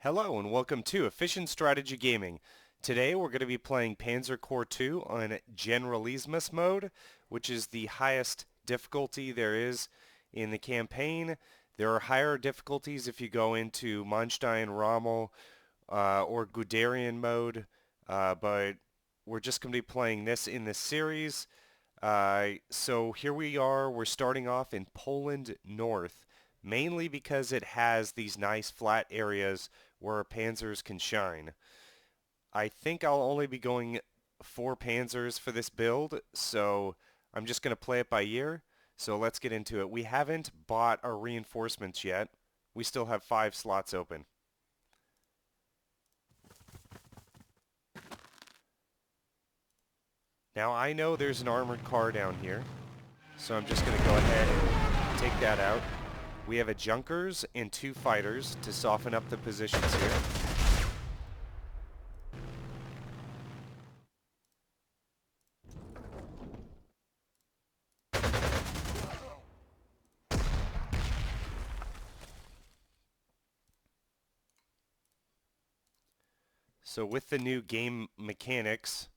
Hello and welcome to Efficient Strategy Gaming. Today we're going to be playing Panzer Corps 2 on Generalismus mode, which is the highest difficulty there is in the campaign. There are higher difficulties if you go into Manstein, Rommel, or Guderian mode, but we're just going to be playing this in this series. So here we are, we're starting off in Poland North, mainly because it has these nice flat areas where Panzers can shine. I think I'll only be going 4 Panzers for this build, so I'm just going to play it by ear. So let's get into it. We haven't bought our reinforcements yet. We still have 5 slots open. Now I know there's an armored car down here, so I'm just going to go ahead and take that out. We have a Junkers and 2 fighters to soften up the positions here. So with the new game mechanics,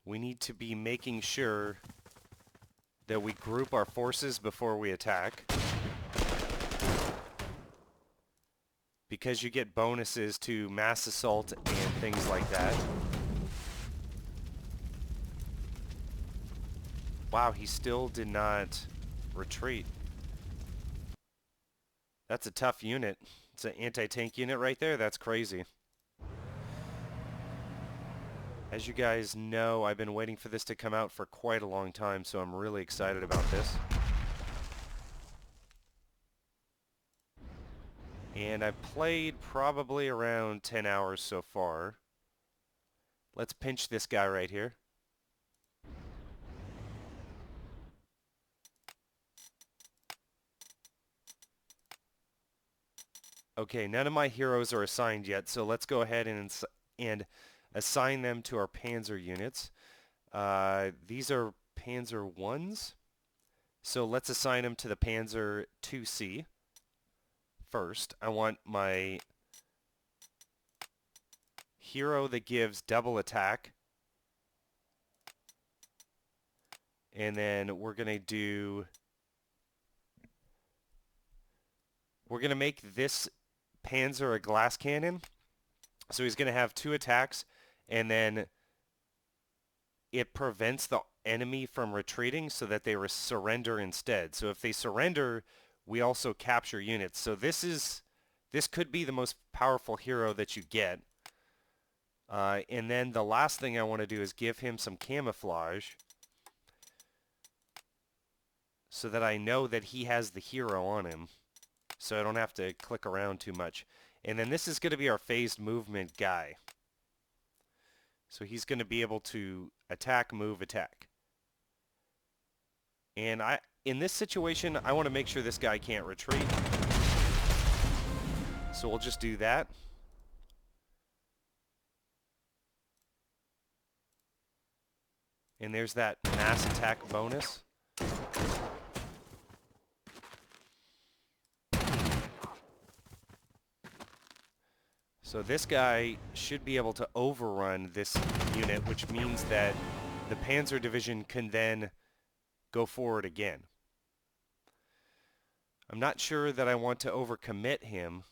we need to be making sure that we group our forces before we attack, because you get bonuses to mass assault and things like that. Wow, he still did not retreat. That's a tough unit. It's an anti-tank unit right there. That's crazy. As you guys know, I've been waiting for this to come out for quite a long time, so I'm really excited about this. And I've played probably around 10 hours so far. Let's pinch this guy right here. Okay, none of my heroes are assigned yet, so let's go ahead and assign them to our Panzer units. These are Panzer 1s, so let's assign them to the Panzer 2C first. I want my hero that gives double attack, and then we're going to make this Panzer a glass cannon. So he's going to have 2 attacks, and then it prevents the enemy from retreating so that they surrender instead. So if they surrender, we also capture units. So this could be the most powerful hero that you get. And then the last thing I want to do is give him some camouflage so that I know that he has the hero on him, so I don't have to click around too much. And then this is going to be our phased movement guy. So he's going to be able to attack, move, attack. And in this situation, I want to make sure this guy can't retreat. So we'll just do that. And there's that mass attack bonus. So this guy should be able to overrun this unit, which means that the Panzer Division can then go forward again. I'm not sure that I want to overcommit him,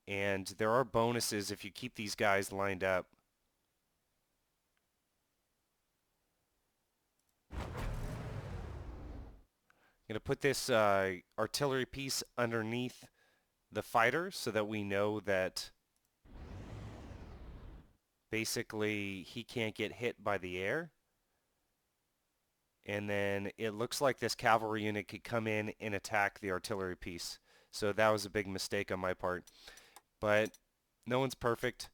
and there are bonuses if you keep these guys lined up. I'm going to put this artillery piece underneath the fighter so that we know that basically he can't get hit by the air. And then it looks like this cavalry unit could come in and attack the artillery piece. So that was a big mistake on my part. But no one's perfect.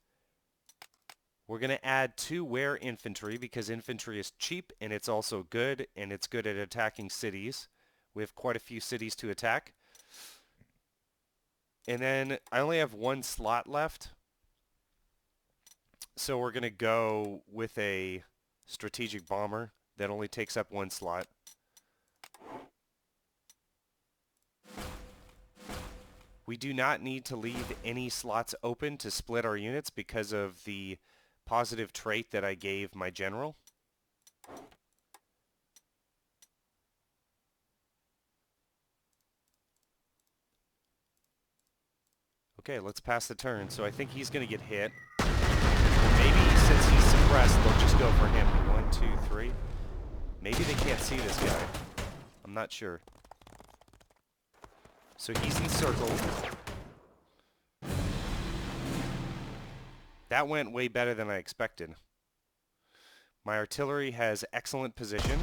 We're going to add 2 wear infantry because infantry is cheap and it's also good, and it's good at attacking cities. We have quite a few cities to attack. And then I only have 1 slot left. So we're going to go with a strategic bomber that only takes up 1 slot. We do not need to leave any slots open to split our units because of the positive trait that I gave my general. Okay, let's pass the turn. So I think he's going to get hit. Maybe since he's suppressed, they'll just go for him. 1, 2, 3. Maybe they can't see this guy. I'm not sure. So he's encircled. That went way better than I expected. My artillery has excellent position.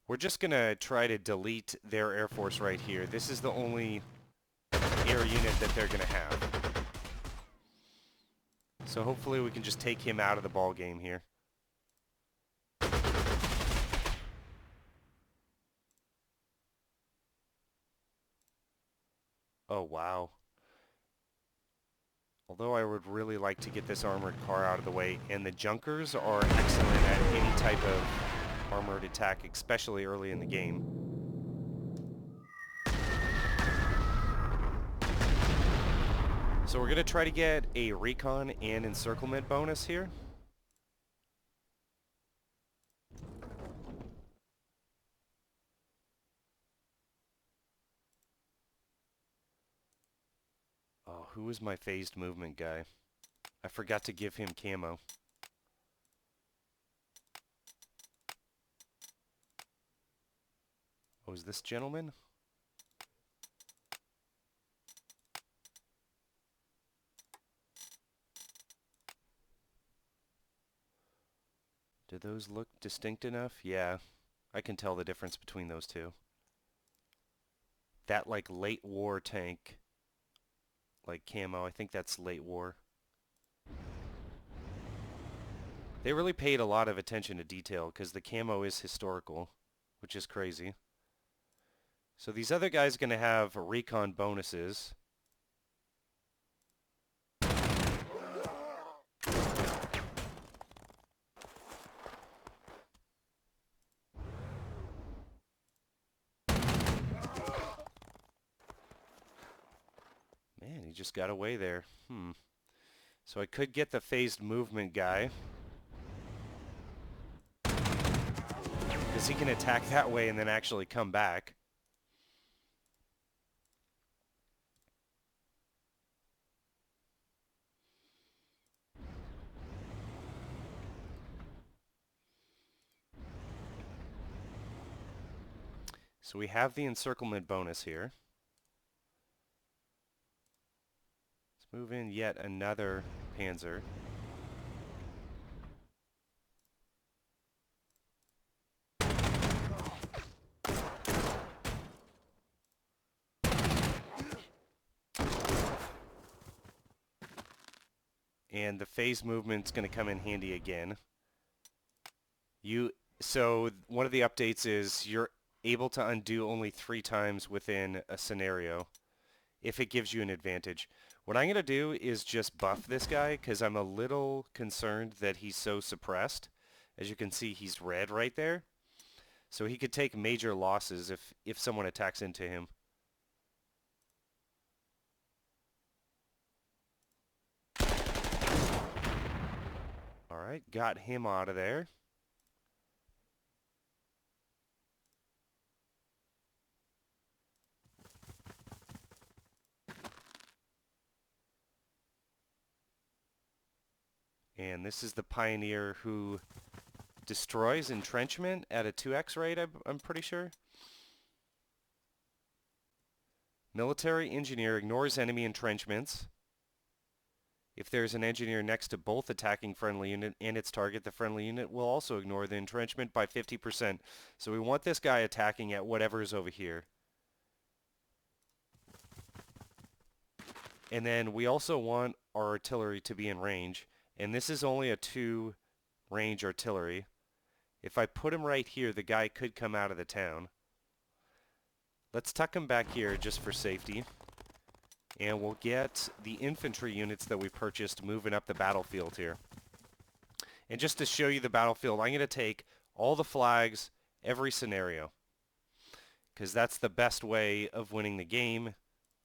We're just going to try to delete their Air Force right here. This is the only air unit that they're going to have. So hopefully we can just take him out of the ball game here. Oh, wow. Although I would really like to get this armored car out of the way, and the Junkers are excellent at any type of armored attack, especially early in the game. So we're going to try to get a recon and encirclement bonus here. Oh, who was my phased movement guy? I forgot to give him camo. Oh, is this gentleman? Do those look distinct enough? Yeah, I can tell the difference between those two. That like late war tank, like camo, I think that's late war. They really paid a lot of attention to detail because the camo is historical, which is crazy. So these other guys are going to have recon bonuses. Man, he just got away there. So I could get the phased movement guy, because he can attack that way and then actually come back. So we have the encirclement bonus here. Let's move in yet another Panzer. And the phase movement's going to come in handy again. So one of the updates is you're able to undo only 3 times within a scenario if it gives you an advantage. What I'm going to do is just buff this guy because I'm a little concerned that he's so suppressed. As you can see, he's red right there. So he could take major losses if someone attacks into him. Alright, got him out of there. And this is the Pioneer who destroys entrenchment at a 2x rate, I'm pretty sure. Military engineer ignores enemy entrenchments. If there's an engineer next to both attacking friendly unit and its target, the friendly unit will also ignore the entrenchment by 50%. So we want this guy attacking at whatever is over here. And then we also want our artillery to be in range. And this is only a 2 range artillery. If I put him right here, the guy could come out of the town. Let's tuck him back here just for safety. And we'll get the infantry units that we purchased moving up the battlefield here. And just to show you the battlefield, I'm going to take all the flags, every scenario. because that's the best way of winning the game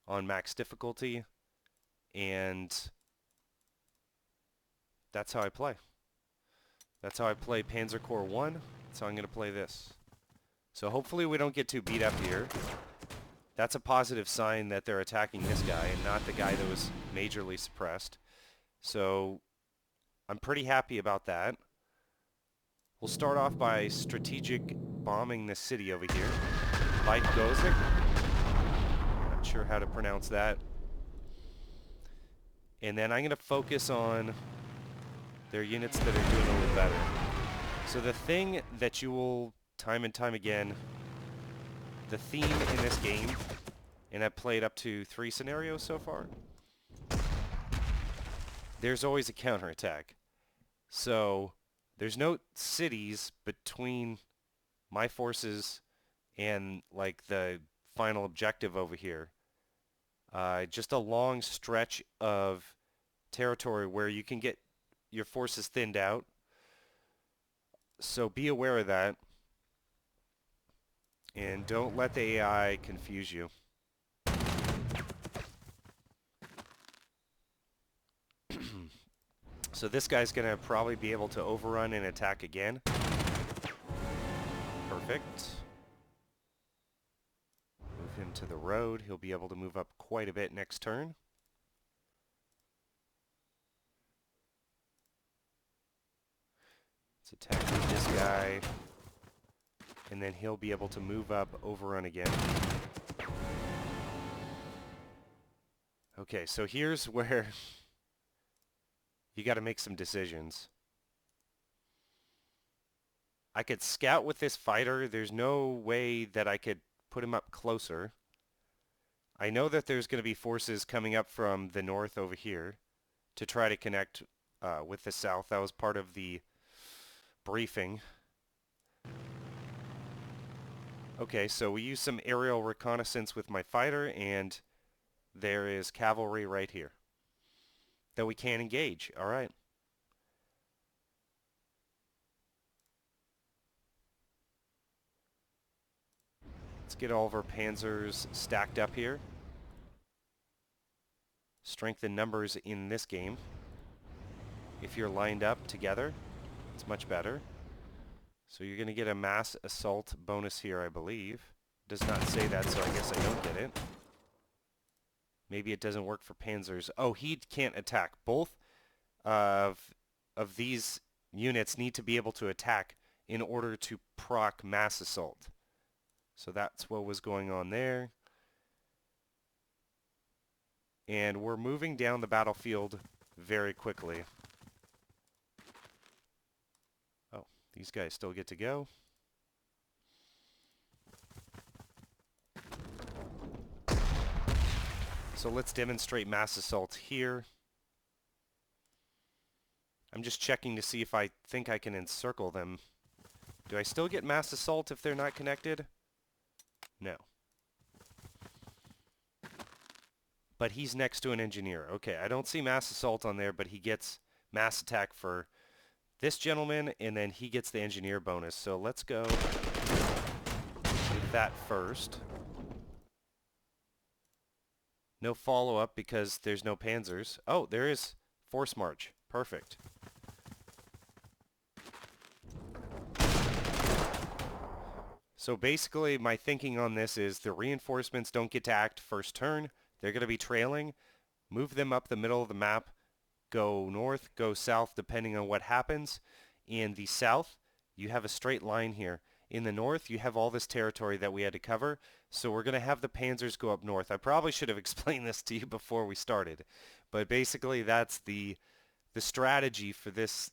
on max difficulty, and that's how I play. That's how I play Panzer Corps 1. That's how I'm going to play this. So hopefully we don't get too beat up here. That's a positive sign that they're attacking this guy and not the guy that was majorly suppressed. So I'm pretty happy about that. We'll start off by strategic bombing this city over here. Weiss. Not sure how to pronounce that. And then I'm going to focus on their units that are doing a little better. So the thing that you will, time and time again, the theme in this game, and I've played up to 3 scenarios so far, there's always a counterattack. So there's no cities between my forces and like the final objective over here. Just a long stretch of territory where you can get your forces thinned out. So be aware of that. And don't let the AI confuse you. So this guy's going to probably be able to overrun and attack again. Perfect. Move him to the road. He'll be able to move up quite a bit next turn. Let's attack this guy. And then he'll be able to move up, overrun again. Okay, so here's where you got to make some decisions. I could scout with this fighter. There's no way that I could put him up closer. I know that there's going to be forces coming up from the north over here to try to connect with the south. That was part of the briefing. Okay, so we use some aerial reconnaissance with my fighter, and there is cavalry right here that we can engage. All right. Let's get all of our panzers stacked up here. Strength in numbers in this game. If you're lined up together, it's much better. So you're going to get a mass assault bonus here, I believe. Does not say that, so I guess I don't get it. Maybe it doesn't work for panzers. Oh, he can't attack. Both of these units need to be able to attack in order to proc mass assault. So that's what was going on there. And we're moving down the battlefield very quickly. Oh, these guys still get to go. So let's demonstrate mass assault here. I'm just checking to see if I think I can encircle them. Do I still get mass assault if they're not connected? No. But he's next to an engineer. Okay, I don't see mass assault on there, but he gets mass attack for this gentleman, and then he gets the engineer bonus. So let's go with that first. No follow-up because there's no panzers. Oh, there is force march. Perfect. So basically my thinking on this is the reinforcements don't get to act first turn. They're going to be trailing. Move them up the middle of the map. Go north, go south, depending on what happens. In the south, you have a straight line here. In the north, you have all this territory that we had to cover. So we're going to have the panzers go up north. I probably should have explained this to you before we started. But basically that's the strategy for this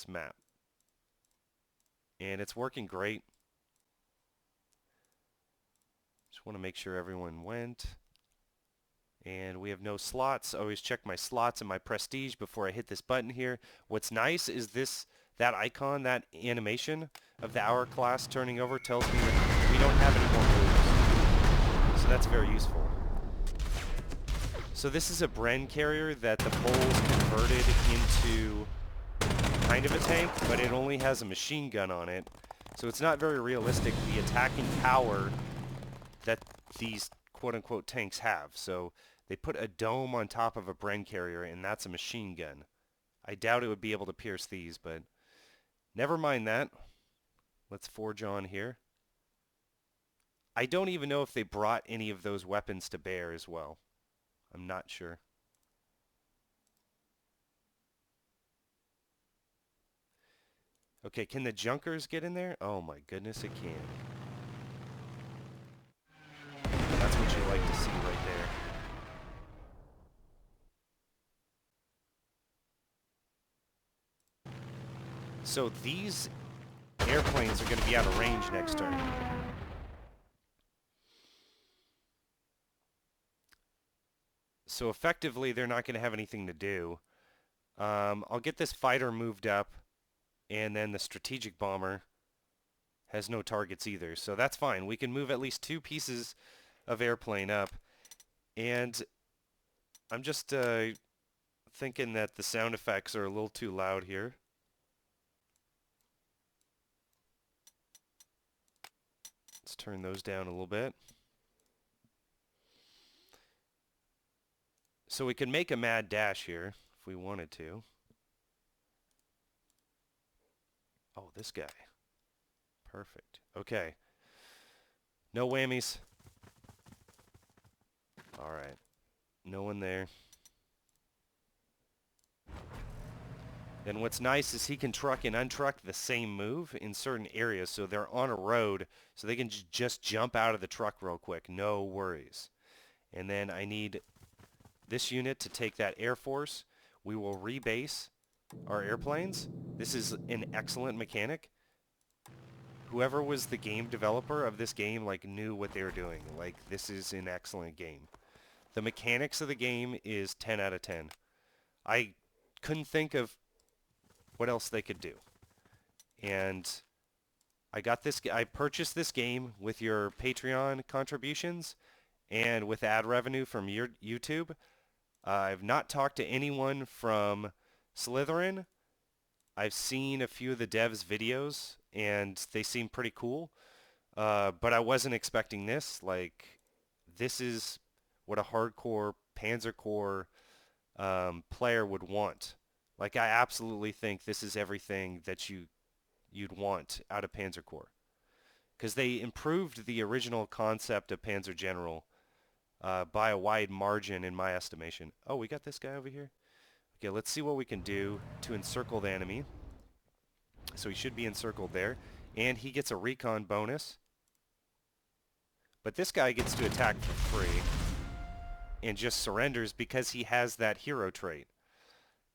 map. And it's working great. Just want to make sure everyone went. And we have no slots. I always check my slots and my prestige before I hit this button here. What's nice is that icon, that animation of the hourglass turning over tells me that we don't have any more moves. So that's very useful. So this is a Bren carrier that the Poles converted into kind of a tank, but it only has a machine gun on it. So it's not very realistic. The attacking power that these quote-unquote tanks have. So they put a dome on top of a Bren carrier, and that's a machine gun. I doubt it would be able to pierce these, but never mind that. Let's forge on here. I don't even know if they brought any of those weapons to bear as well. I'm not sure. Okay, can the Junkers get in there? Oh my goodness, it can. That's what you like to see right there. So these airplanes are going to be out of range next turn. So effectively, they're not going to have anything to do. I'll get this fighter moved up, and then the strategic bomber has no targets either. So that's fine. We can move at least 2 pieces of airplane up. And I'm just thinking that the sound effects are a little too loud here. Let's turn those down a little bit. So we can make a mad dash here if we wanted to. Oh, this guy. Perfect. Okay. No whammies. All right. No one there. Then what's nice is he can truck and untruck the same move in certain areas, so they're on a road, so they can just jump out of the truck real quick. No worries. And then I need this unit to take that Air Force. We will rebase our airplanes. This is an excellent mechanic. Whoever was the game developer of this game, like, knew what they were doing. Like, this is an excellent game. The mechanics of the game is 10 out of 10. I couldn't think of what else they could do. And I purchased this game with your Patreon contributions and with ad revenue from your YouTube. I've not talked to anyone from Slytherin. I've seen a few of the devs' videos, and they seem pretty cool. But I wasn't expecting this. Like, this is what a hardcore Panzer Corps player would want. Like, I absolutely think this is everything that you'd want out of Panzer Corps. Because they improved the original concept of Panzer General by a wide margin in my estimation. Oh, we got this guy over here. Okay, let's see what we can do to encircle the enemy. So he should be encircled there. And he gets a recon bonus. But this guy gets to attack for free and just surrenders because he has that hero trait.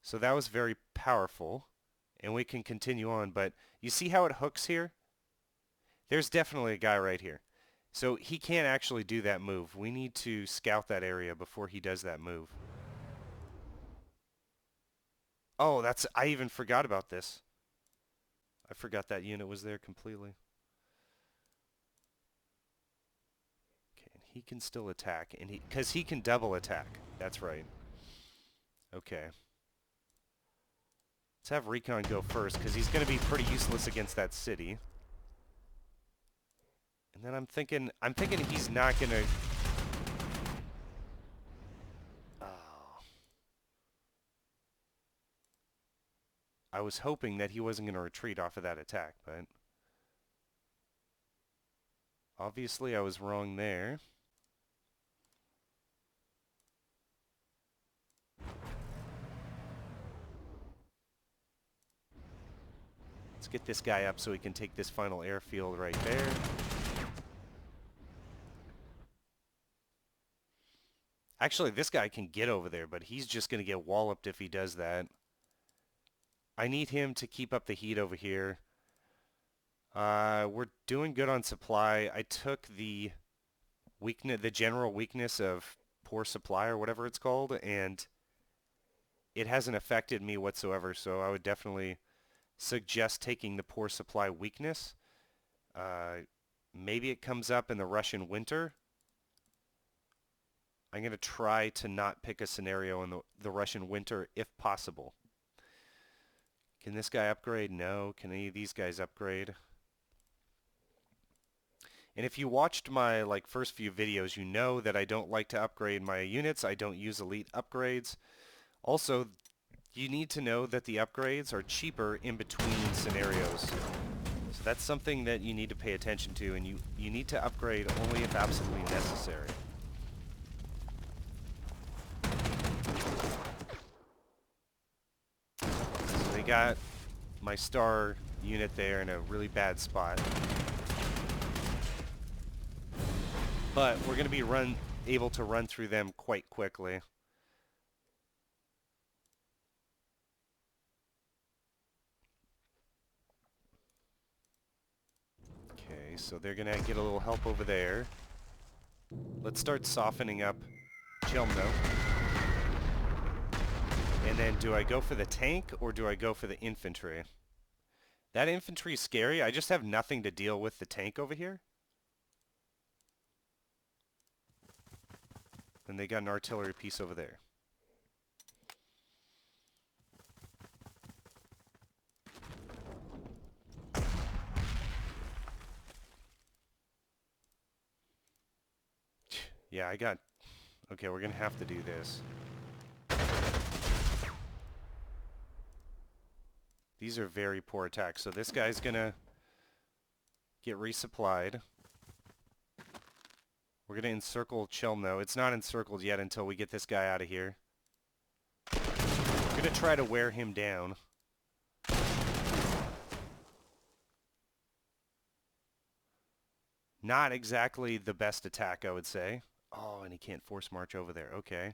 So that was very powerful. And we can continue on. But you see how it hooks here? There's definitely a guy right here. So he can't actually do that move. We need to scout that area before he does that move. Oh, I even forgot about this. I forgot that unit was there completely. Okay, and he can still attack, and because he can double attack. That's right. Okay. Let's have Recon go first, because he's going to be pretty useless against that city. And then I'm thinking he's not going to... Oh. I was hoping that he wasn't going to retreat off of that attack, but... Obviously, I was wrong there. Let's get this guy up so he can take this final airfield right there. Actually, this guy can get over there, but he's just going to get walloped if he does that. I need him to keep up the heat over here. We're doing good on supply. I took the general weakness of poor supply or whatever it's called, and it hasn't affected me whatsoever, so I would definitely suggest taking the poor supply weakness. Maybe it comes up in the Russian winter. I'm going to try to not pick a scenario in the Russian winter if possible. Can this guy upgrade? No. Can any of these guys upgrade? And if you watched my first few videos, you know that I don't like to upgrade my units. I don't use elite upgrades. Also, you need to know that the upgrades are cheaper in between scenarios. So that's something that you need to pay attention to, and you need to upgrade only if absolutely necessary. So they got my star unit there in a really bad spot. But we're going to be able to run through them quite quickly. Okay, so they're going to get a little help over there. Let's start softening up Chelmno. And then do I go for the tank or do I go for the infantry? That infantry is scary. I just have nothing to deal with the tank over here. And they got an artillery piece over there. Yeah, I got... Okay, we're going to have to do this. These are very poor attacks. So this guy's going to get resupplied. We're going to encircle Chelmno. It's not encircled yet until we get this guy out of here. We're going to try to wear him down. Not exactly the best attack, I would say. Oh, and he can't force march over there. Okay.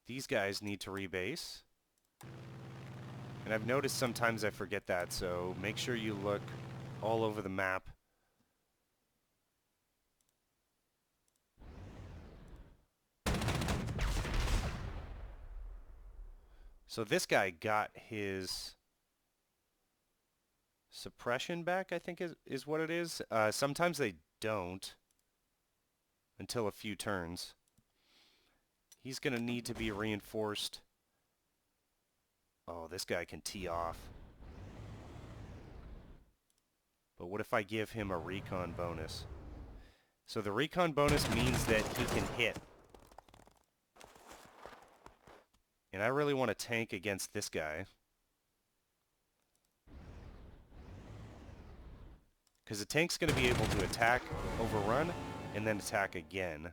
These guys need to rebase. And I've noticed sometimes I forget that, so make sure you look all over the map. So this guy got his suppression back, I think is what it is. Sometimes they don't until a few turns. He's going to need to be reinforced. Oh, this guy can tee off. But what if I give him a recon bonus? So the recon bonus means that he can hit. And I really want to tank against this guy. Because the tank's going to be able to attack, overrun, and then attack again.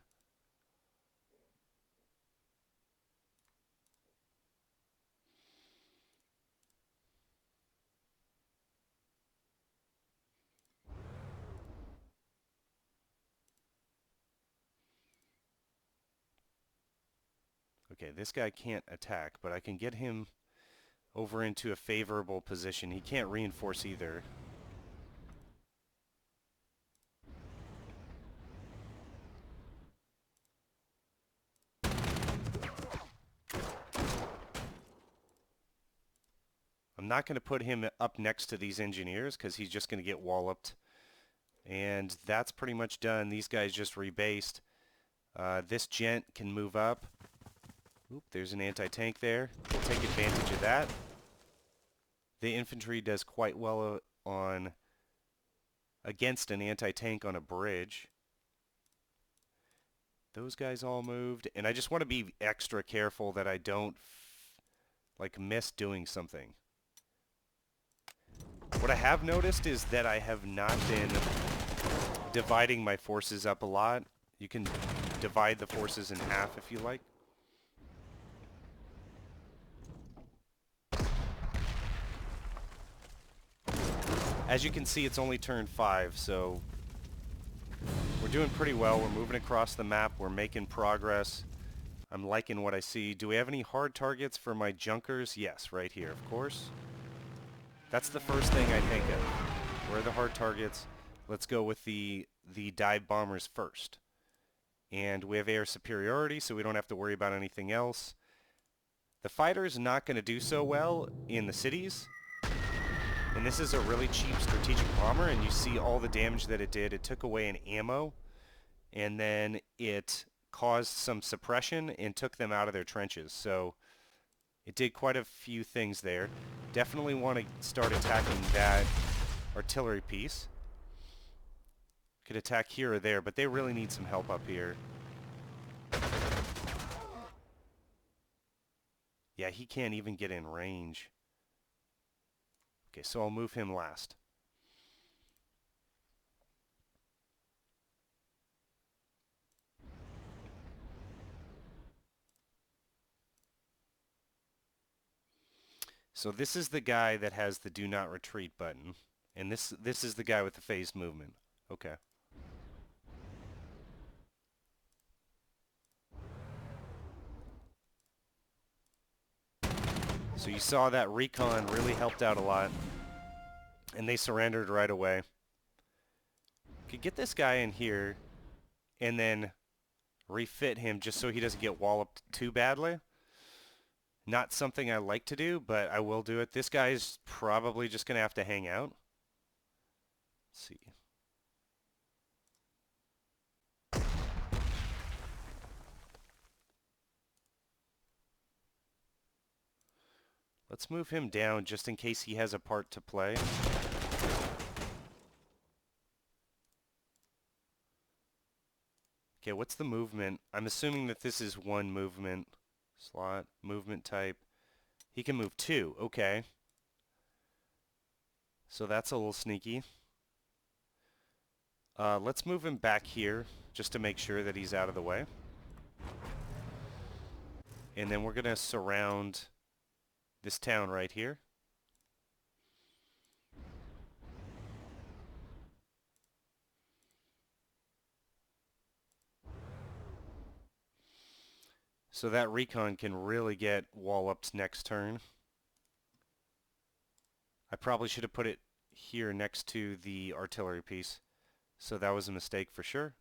Okay, this guy can't attack, but I can get him over into a favorable position. He can't reinforce either. I'm not going to put him up next to these engineers because he's just going to get walloped. And that's pretty much done. These guys just rebased. This gent can move up. Oop, there's an anti-tank there. We'll take advantage of that. The infantry does quite well against an anti-tank on a bridge. Those guys all moved, and I just want to be extra careful that I don't miss doing something. What I have noticed is that I have not been dividing my forces up a lot. You can divide the forces in half if you like. As you can see, it's only turn 5, so we're doing pretty well. We're moving across the map. We're making progress. I'm liking what I see. Do we have any hard targets for my junkers? Yes, right here, of course. That's the first thing I think of. Where are the hard targets? Let's go with the dive bombers first. And we have air superiority, so we don't have to worry about anything else. The fighter's not going to do so well in the cities. And this is a really cheap strategic bomber, and you see all the damage that it did. It took away an ammo, and then it caused some suppression and took them out of their trenches. So It did quite a few things there. Definitely want to start attacking that artillery piece. Could attack here or there, but they really need some help up here. Yeah, he can't even get in range. Okay, so I'll move him last. So this is the guy that has the do not retreat button. And this is the guy with the phased movement. Okay. So you saw that recon really helped out a lot. And they surrendered right away. Could get this guy in here and then refit him just so he doesn't get walloped too badly. Not something I like to do, but I will do it. This guy's probably just going to have to hang out. Let's see. Let's move him down just in case he has a part to play. Okay, what's the movement? I'm assuming that this is one movement slot, movement type. He can move two, okay. So that's a little sneaky. Let's move him back here just to make sure that he's out of the way. And then we're going to surround this town right here. So that recon can really get walloped next turn. I probably should have put it here next to the artillery piece. So that was a mistake for sure.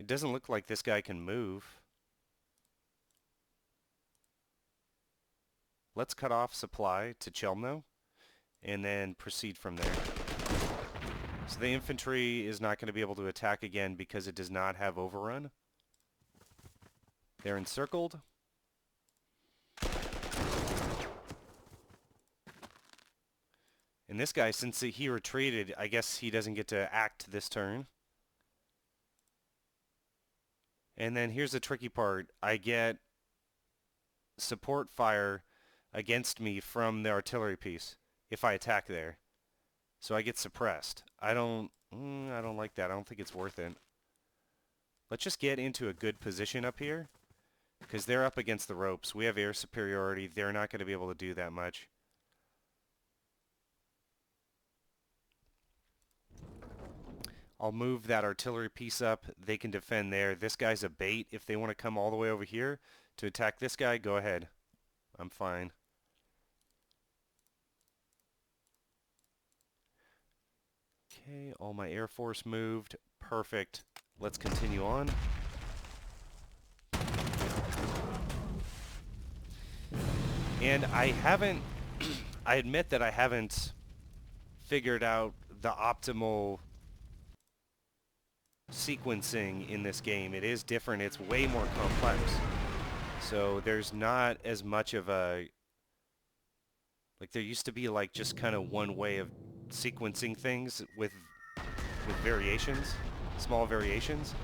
It doesn't look like this guy can move. Let's cut off supply to Chelmno and then proceed from there. So the infantry is not going to be able to attack again because it does not have overrun. They're encircled. And this guy, since he retreated, I guess he doesn't get to act this turn. And then here's the tricky part. I get support fire against me from the artillery piece if I attack there. So I get suppressed. I don't like that. I don't think it's worth it. Let's just get into a good position up here because they're up against the ropes. We have air superiority. They're not going to be able to do that much. I'll move that artillery piece up. They can defend there. This guy's a bait. If they want to come all the way over here to attack this guy, go ahead. I'm fine. Okay, all my Air Force moved. Perfect. Let's continue on. And I admit that I haven't figured out the optimal sequencing in this game. It is different. It's way more complex. So there's not as much of a, like there used to be like just kind of one way of sequencing things with variations, small variations.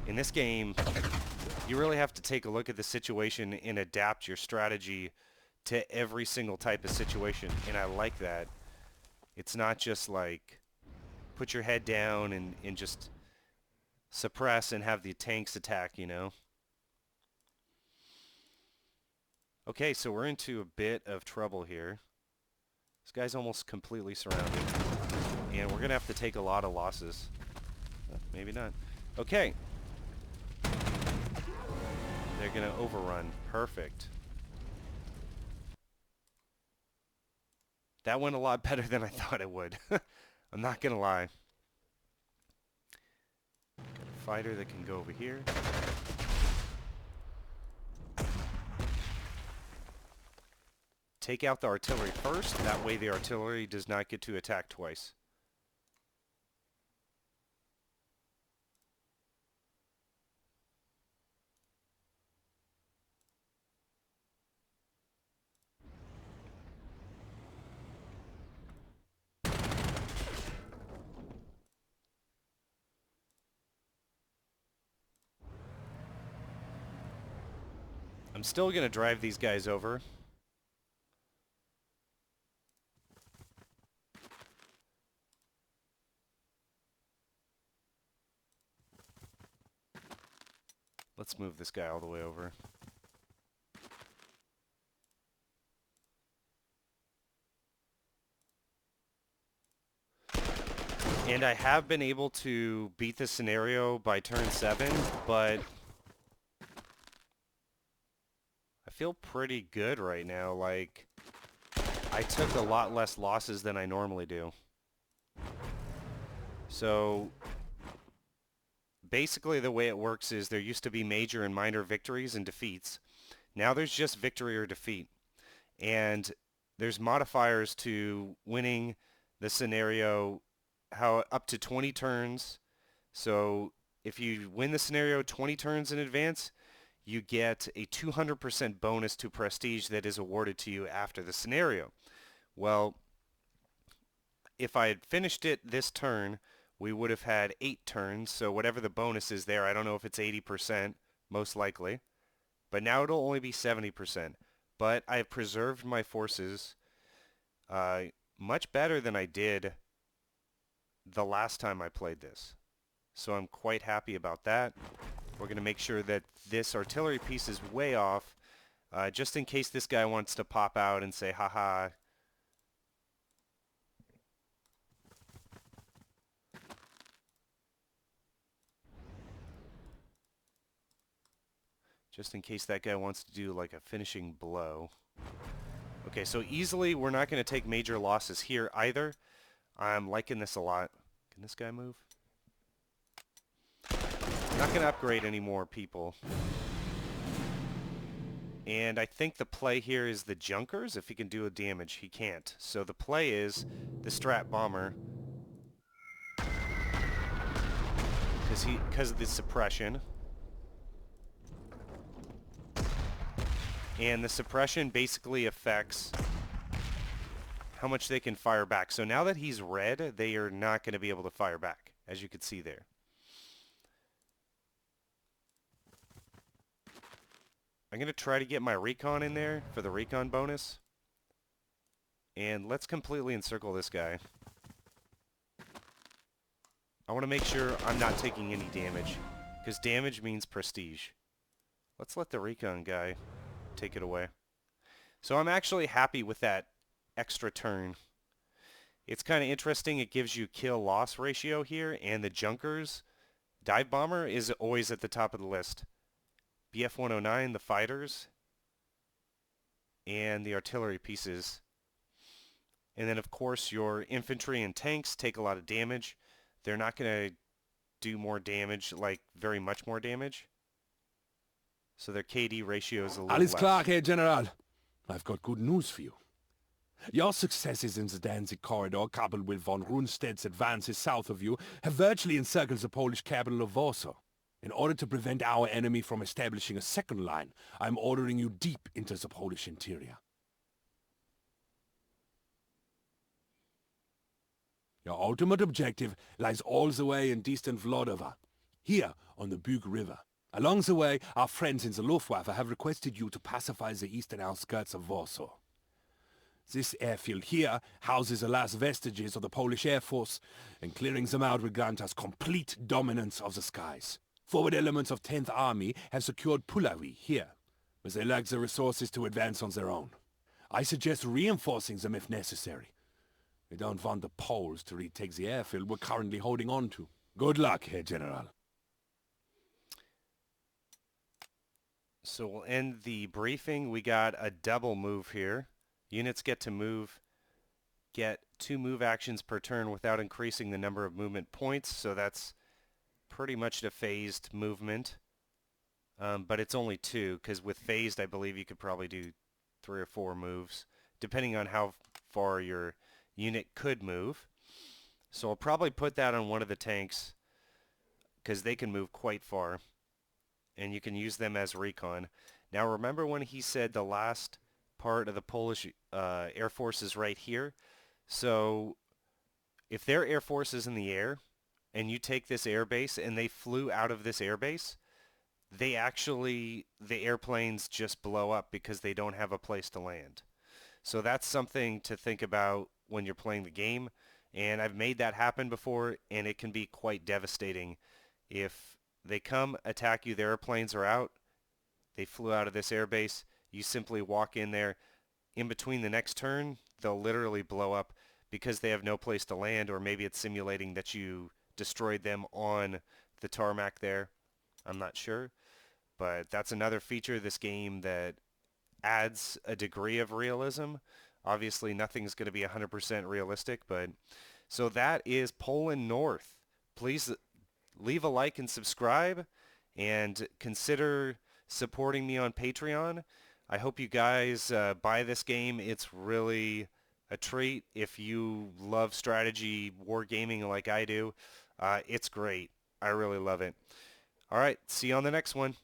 In this game, you really have to take a look at the situation and adapt your strategy to every single type of situation, and I like that. It's not just like put your head down and just suppress and have the tanks attack, you know. Okay, so we're into a bit of trouble here. This guy's almost completely surrounded. And we're going to have to take a lot of losses. Maybe not. Okay. They're going to overrun. Perfect. That went a lot better than I thought it would. I'm not going to lie. Got a fighter that can go over here. Take out the artillery first. That way the artillery does not get to attack twice. I'm still going to drive these guys over. Let's move this guy all the way over. And I have been able to beat this scenario by turn 7, but I feel pretty good right now. Like, I took a lot less losses than I normally do. So basically the way it works is there used to be major and minor victories and defeats. Now there's just victory or defeat. And there's modifiers to winning the scenario, how up to 20 turns. So if you win the scenario 20 turns in advance, you get a 200% bonus to prestige that is awarded to you after the scenario. Well, if I had finished it this turn, we would have had 8 turns, so whatever the bonus is there, I don't know if it's 80%, most likely. But now it'll only be 70%. But I have preserved my forces much better than I did the last time I played this. So I'm quite happy about that. We're going to make sure that this artillery piece is way off, just in case this guy wants to pop out and say, haha. Just in case that guy wants to do like a finishing blow. Okay, so easily we're not going to take major losses here either. I'm liking this a lot. Can this guy move? I'm not going to upgrade any more people. And I think the play here is the Junkers. If he can do a damage, he can't. So the play is the Strat Bomber. Because of the suppression. And the suppression basically affects how much they can fire back. So now that he's red, they are not going to be able to fire back, as you can see there. I'm going to try to get my recon in there for the recon bonus. And let's completely encircle this guy. I want to make sure I'm not taking any damage, because damage means prestige. Let's let the recon guy take it away. So I'm actually happy with that extra turn. It's kind of interesting. It gives you kill-loss ratio here, and the Junkers dive bomber is always at the top of the list. BF-109, the fighters, and the artillery pieces. And then, of course, your infantry and tanks take a lot of damage. They're not going to do more damage, like very much more damage. So their KD ratio is a little Alles less. klar, Herr General. I've got good news for you. Your successes in the Danzig corridor, coupled with von Rundstedt's advances south of you, have virtually encircled the Polish capital of Warsaw. In order to prevent our enemy from establishing a second line, I'm ordering you deep into the Polish interior. Your ultimate objective lies all the way in distant Vlodova, here on the Bug River. Along the way, our friends in the Luftwaffe have requested you to pacify the eastern outskirts of Warsaw. This airfield here houses the last vestiges of the Polish Air Force, and clearing them out will grant us complete dominance of the skies. Forward elements of 10th Army have secured Puławy here, but they lack the resources to advance on their own. I suggest reinforcing them if necessary. We don't want the Poles to retake the airfield we're currently holding on to. Good luck, Herr General. So we'll end the briefing. We got a double move here. Units get to get 2 move actions per turn without increasing the number of movement points. So that's pretty much a phased movement. But it's only 2, because with phased, I believe you could probably do 3 or 4 moves, depending on how far your unit could move. So I'll probably put that on one of the tanks, because they can move quite far, and you can use them as recon. Now remember when he said the last part of the Polish Air Force is right here? So if their Air Force is in the air, and you take this air base, and they flew out of this air base, the airplanes just blow up because they don't have a place to land. So that's something to think about when you're playing the game. And I've made that happen before, and it can be quite devastating. If they come attack you, their airplanes are out, they flew out of this airbase, you simply walk in there. In between the next turn, they'll literally blow up because they have no place to land, or maybe it's simulating that you destroyed them on the tarmac there. I'm not sure. But that's another feature of this game that adds a degree of realism. Obviously, nothing's going to be 100% realistic, but so that is Poland North. Please leave a like and subscribe and consider supporting me on Patreon. I hope you guys buy this game. It's really a treat. If you love strategy wargaming like I do, it's great. I really love it. All right, see you on the next one.